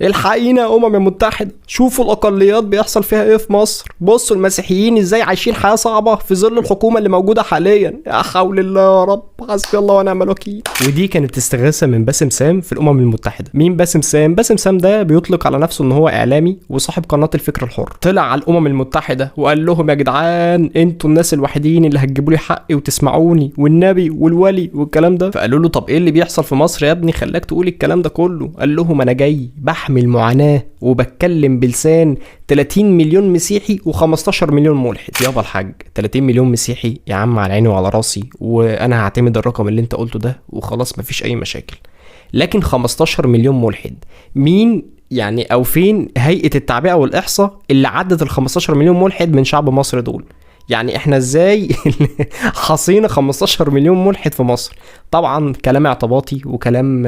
الحقينا يا المتحدة، شوفوا الأقليات بيحصل فيها ايه في مصر. بصوا المسيحيين ازاي عايشين حياة صعبة في ظل الحكومة اللي موجودة حاليا. يا حول الله يا رب، حسبي الله ونعم الوكيل. ودي كانت استغاثة من باسم سام في الأمم المتحدة. مين باسم سام؟ باسم سام ده بيطلق على نفسه ان هو إعلامي وصاحب قناة الفكر الحر. طلع على الأمم المتحدة وقال لهم يا جدعان انتوا الناس الوحيدين اللي هتجيبوا لي حقي وتسمعوني والنبي والولي والكلام ده. فقالوا له طب ايه اللي بيحصل في مصر يا ابني خلاك تقول الكلام ده كله؟ قال لهم انا جاي بحمل معاناة وبتكلم بلسان 30 مليون مسيحي و15 مليون ملحد. يابا الحاج 30 مليون مسيحي يا عم على عيني وعلى راسي، وانا هعتمد الرقم اللي انت قلته ده وخلاص مفيش اي مشاكل. لكن 15 مليون ملحد مين يعني؟ او فين هيئة التعبئة والاحصاء اللي عدت ال 15 مليون ملحد من شعب مصر دول؟ يعني احنا ازاي حصينا 15 مليون ملحد في مصر؟ طبعا كلام اعتباطي وكلام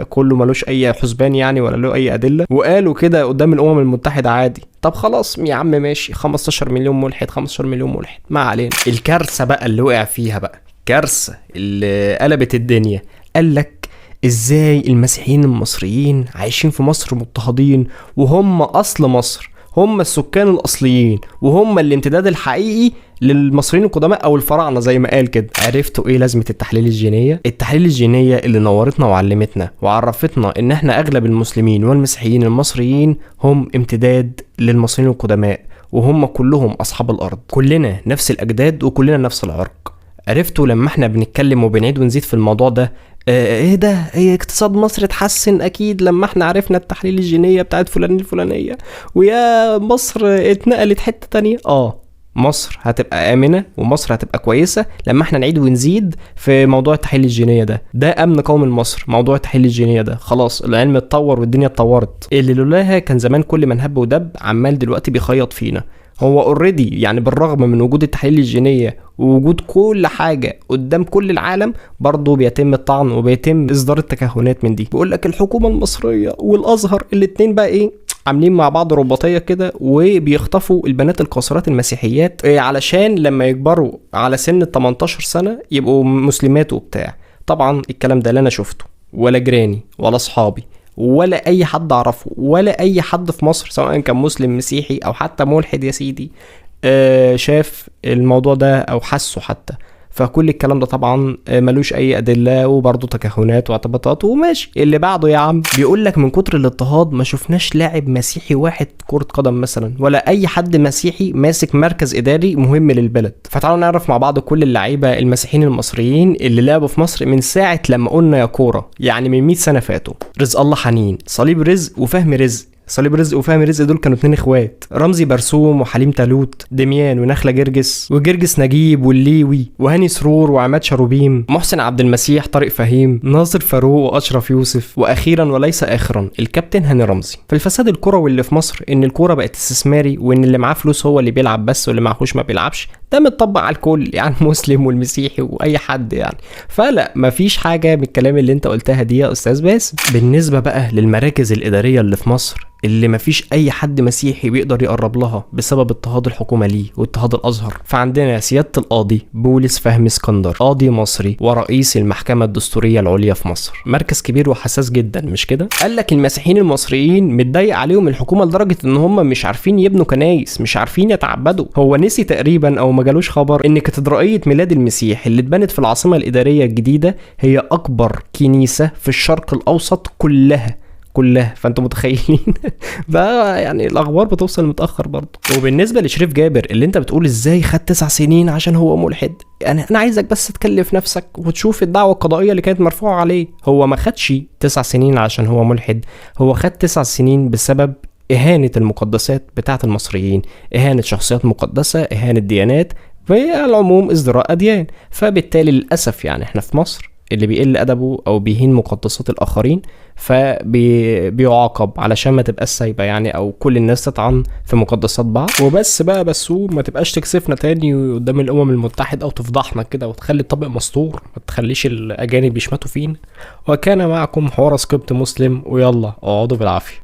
كله ملوش اي حسبان يعني ولا له اي ادله، وقالوا كده قدام الامم المتحده عادي. طب خلاص يا عم ماشي، 15 مليون ملحد 15 مليون ملحد ما علينا. الكارثه بقى اللي وقع فيها بقى، كارثه اللي قلبت الدنيا، قال لك ازاي المسيحيين المصريين عايشين في مصر مضطهدين وهم اصل مصر، هم السكان الاصليين وهم الامتداد الحقيقي للمصريين القدماء او الفراعنه زي ما قال كده. عرفتوا ايه لازمه التحليل الجينيه؟ التحليل الجينيه اللي نورتنا وعلمتنا وعرفتنا ان احنا اغلب المسلمين والمسيحيين المصريين هم امتداد للمصريين القدماء، وهم كلهم اصحاب الارض، كلنا نفس الاجداد وكلنا نفس العرق. عرفتوا لما احنا بنتكلم وبنعيد ونزيد في الموضوع ده ايه ده؟ ايه اقتصاد مصر اتحسن اكيد لما احنا عرفنا التحليل الجينية بتاعت فلان الفلانية، ويا مصر اتنقلت حتة تانية. مصر هتبقى آمنة ومصر هتبقى كويسة لما احنا نعيد ونزيد في موضوع التحليل الجينية ده امن قومي لمصر. موضوع التحليل الجينية ده خلاص العلم اتطور والدنيا اتطورت، اللي لولاها كان زمان كل من هب ودب عمال دلوقتي بيخيط فينا. هو اوريدي يعني بالرغم من وجود التحليل الجينية ووجود كل حاجة قدام كل العالم برضه بيتم الطعن وبيتم اصدار التكهنات من دي. بيقول لك الحكومة المصرية والازهر الاتنين بقى ايه عاملين مع بعض رباطية كده، وبيخطفوا البنات القاصرات المسيحيات علشان لما يكبروا على سن 18 سنة يبقوا مسلمات وبتاع. طبعا الكلام ده لا انا شفته ولا جيراني ولا اصحابي ولا اي حد اعرفه ولا اي حد في مصر سواء كان مسلم مسيحي او حتى ملحد يا سيدي شاف الموضوع ده او حسه حتى. فكل الكلام ده طبعا ملوش اي ادله وبرضه تكهنات واعتباطات وماشي. اللي بعده يا عم بيقول لك من كتر الاضطهاد ما شفناش لاعب مسيحي واحد كرة قدم مثلا، ولا اي حد مسيحي ماسك مركز اداري مهم للبلد. فتعالوا نعرف مع بعض كل اللعيبه المسيحيين المصريين اللي لعبوا في مصر من ساعه لما قلنا يا كوره، يعني من 100 سنه فاتوا. رزق الله حنين، صليب رزق وفهم رزق. صليب رزق وفهم رزق دول كانوا 2 اخوات، رمزي برسوم وحليم تالوت، دميان ونخلة جرجس وجرجس نجيب والليوي وهاني سرور وعماد شروبيم، محسن عبد المسيح، طارق فهيم، ناصر فاروق واشرف يوسف، واخيرا وليس اخرا الكابتن هاني رمزي. فالفساد الكروي اللي في مصر ان الكوره بقت استثماري وان اللي معاه فلوس هو اللي بيلعب بس واللي معهوش ما بيلعبش، ده متطبق على الكل يعني المسلم والمسيحي واي حد يعني. فلا مفيش حاجه من الكلام اللي انت قلتها دي يا استاذ باسم. بالنسبه بقى للمراكز الاداريه اللي في مصر اللي مفيش اي حد مسيحي بيقدر يقرب لها بسبب اضطهاد الحكومه ليه واضطهاد الازهر، فعندنا سياده القاضي بولس فهمي اسكندر، قاضي مصري ورئيس المحكمه الدستوريه العليا في مصر. مركز كبير وحساس جدا مش كده؟ قال لك المسيحيين المصريين متضايق عليهم الحكومه لدرجه ان هم مش عارفين يبنوا كنايس، مش عارفين يتعبدوا. هو نسي تقريبا او ما جالوش خبر ان كاتدرائيه ميلاد المسيح اللي اتبنت في العاصمه الاداريه الجديده هي اكبر كنيسه في الشرق الاوسط كلها. فانتوا متخيلين بقى يعني الاخبار بتوصل متاخر برضه. وبالنسبه لشريف جابر اللي انت بتقول ازاي خد 9 سنين عشان هو ملحد، انا عايزك بس تكلف نفسك وتشوف الدعوه القضائيه اللي كانت مرفوعه عليه. هو ما خدش 9 سنين عشان هو ملحد، هو خد 9 سنين بسبب إهانة المقدسات بتاعة المصريين، إهانة شخصيات مقدسة، إهانة ديانات، في العموم ازدراء أديان. فبالتالي للأسف يعني احنا في مصر اللي بيقل أدبه أو بيهين مقدسات الآخرين فبيعاقب علشان ما تبقاش سايبة يعني، أو كل الناس تطعن في مقدسات بعض. وبس بقى بسوم ما تبقاش تكسفنا تاني قدام الأمم المتحدة أو تفضحنا كده وتخلي الطبق مستور، ما تخليش الأجانب يشمتوا فينا. وكان معكم حوار سكريبت مسلم، ويلا اقعدوا بالعافية.